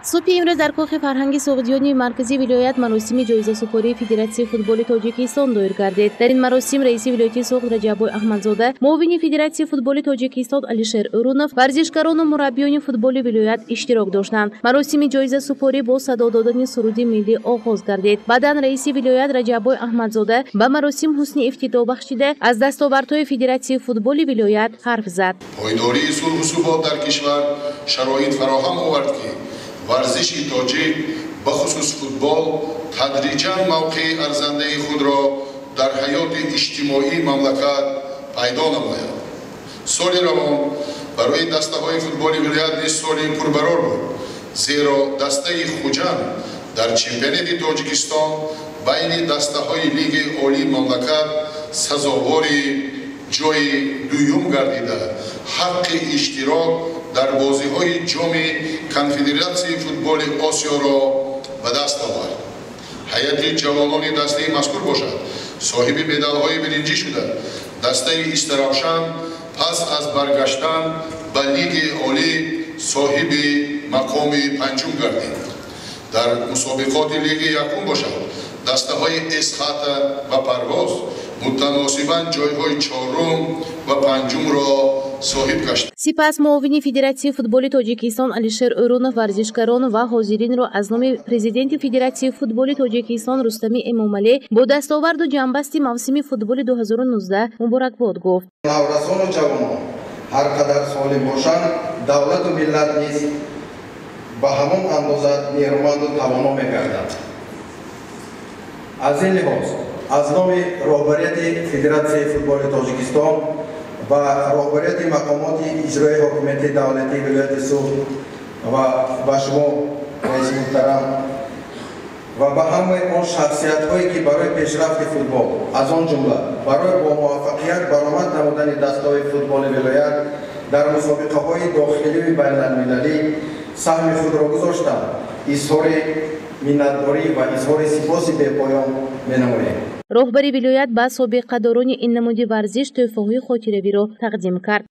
صبح امروز در کاخ فرهنگ سغدیانی مرکزی ولایت مراسم جایزه سپاری فدراسیون فوتبال تاجیکستان دایر گردید. در این مراسم رئیس ولایت سغد رجب احمدزاده، معاون فدراسیون فوتبال تاجیکستان علیشیر اورونوف، ورزشکاران و مربیان فوتبال ولایت اشتراک داشتند. مراسم جایزه سپاری با صدا دادن سرود ملی آغاز گردید. بعداً رئیس ولایت رجب احمدزاده به مراسم حسن افتتاح بخشیده از دستاوردهای فدراسیون فوتبال ولایت حرف زد. پایداری صلح و ثبات در کشور شرایط فراهم آورد که ورزش تاجیک بخصوص فوتبال تدریجاً موقع ارزنده خود را در حیات اجتماعی مملکت پیدا نماید. سال روان برای دسته‌های فوتبال ولایت نیز سالی پربرار بود، زیرا دسته خوجند در چمپیونات تاجیکستان بین دسته‌های لیگ عالی مملکت سزاوار جای دوم گردیده حق اشتراک در بازی‌های جام کنفدراسیون فوتبال آسیا را به دست آورد. هیئت جوانان دسته مذکور باشد صاحب مدال‌های برنجی شده. دسته استرافشان پس از برگشتن به لیگ عالی صاحب مقام پنجم گردید. در مسابقات لیگ یکم باشد دسته‌های اسقاط و پرواز متناسباً جای‌های چهارم و پنجم را صاحب گشت. سپس معاون فدراسیون فوتبال تاجیکستان علیشیر اورونوف ورزشکاران و حاضرین را از نام پرزیدنت فدراسیون فوتبال تاجیکستان رستم امامعلی با دستاورد و جنبست موسم فوتبال 2019 مبارکباد گفت. نوجوانان و جوانان هر قدر سالم باشند دولت و ملت نیز به همان اندازه نیرومند و توانا می‌گردند. از این لحاظ از نام رهبریت فدراسیون فوتبال تاجیکستان و رهبریت مقامات اجرای حکومت دولتی ولایت سغد و به شما رئیس محترم و به همه آن شخصیت‌هایی که برای پیشرفت فوتبال از آن جمله برای با موفقیت برآمد نمودن دسته‌های فوتبال ولایت در مسابقه‌های داخلی و بین‌المللی سهم خود را گذاشتند اظهار منتداری و اظهار سپاس بی‌پایان می‌نماییم. رهبری ولایت به سابقه‌داران این نماد ورزش تحفه‌های خاطره‌ای را تقدیم کرد.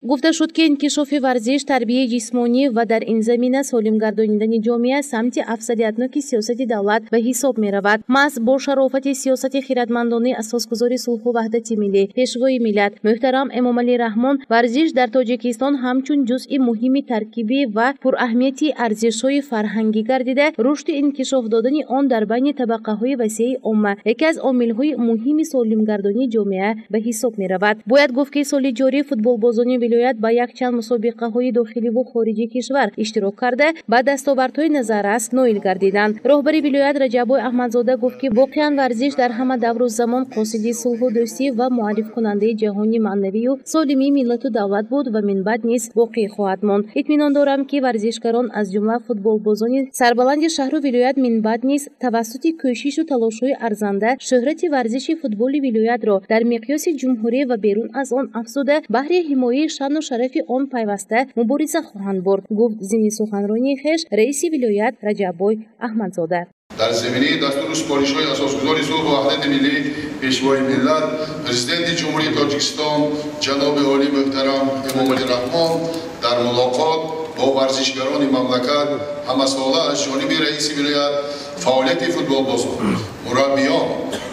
گفته شد که انکشاف ورزش، تربیت جسمانی و در این زمینه سالم گردانیدن جامعه سمت افزایش سیاست دولت به حساب می رود. محض با شرافت سیاست خردمندانه اساسگذار صلح و وحدت ملی پیشوای ملت محترم امامعلی رحمان، ورزش در تاجیکستان همچون جزء مهم ترکیبی و پر اهمیتی ارزش‌های فرهنگی گردیده رشد انکشاف دادن آن در بین طبقه‌های وسیع عامه یکی از عامل‌های مهم سالم گردانی جامعه به حساب می رود. باید گفت که سال جاری فوتبال بازان ولایت با یک چند مسابقه‌های داخلی و خارجی کشور اشتراک کرده با دستاوردهای نظررس نایل گردیدند. رهبر ولایت رجب احمدزاده گفت که واقعاً ورزش در همه دور و زمان قاصد صلح و دوستی و معرف کننده جهانی معنوی و سالمی ملت و دولت بود و من بعد نیز باقی خواهد ماند. اطمینان دارم که ورزشکاران از جمله فوتبال بازان سربلند شهر و ولایت من بعد نیز توسط کوشش و تلاش‌های ارزنده شهرت ورزش فوتبال ولایت را در مقیاس جمهوری و بیرون از آن افزوده بهر حمایت شان و شرف آن پیوسته مبارزه خواهند برد، گفت زمین سخنرانی خویش رئیس ولایت رجب احمدزاده. در زمینه دستور سپارش‌های اساسگذار صلح و وحدت ملی پیشوای ملت پرزیدنت جمهوری تاجیکستان جناب عالی محترم امامعلی رحمان در ملاقات با ورزشکاران مملکت همساله از جانب رئیس ولایت فعالیت فوتبال بازان، مربیان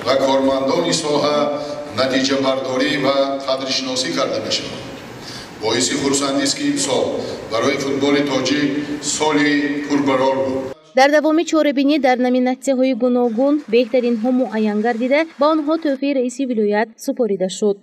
و کارمندان ساحه نتیجه برداری و قدرشناسی کرده می‌شود. باعث خرسندی است که این سال برای فوتبال تاجیک سالی پربرار بود. در دوام چاره‌بینی در نامیناسی‌های گوناگون بهترین ها معین گردیده با آنها تحفه رئیس ولایت سپرده شد.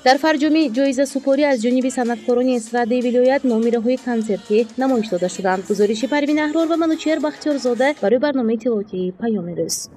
در فرجام جایزه سپاری از جانب صنعتکاران استرادی ولایت نامره‌های کنسرتی نمایش داده شدند. گزارش پروین احرار و منوچهر بختیارزاده برای برنامه اطلاعاتی پیام روز.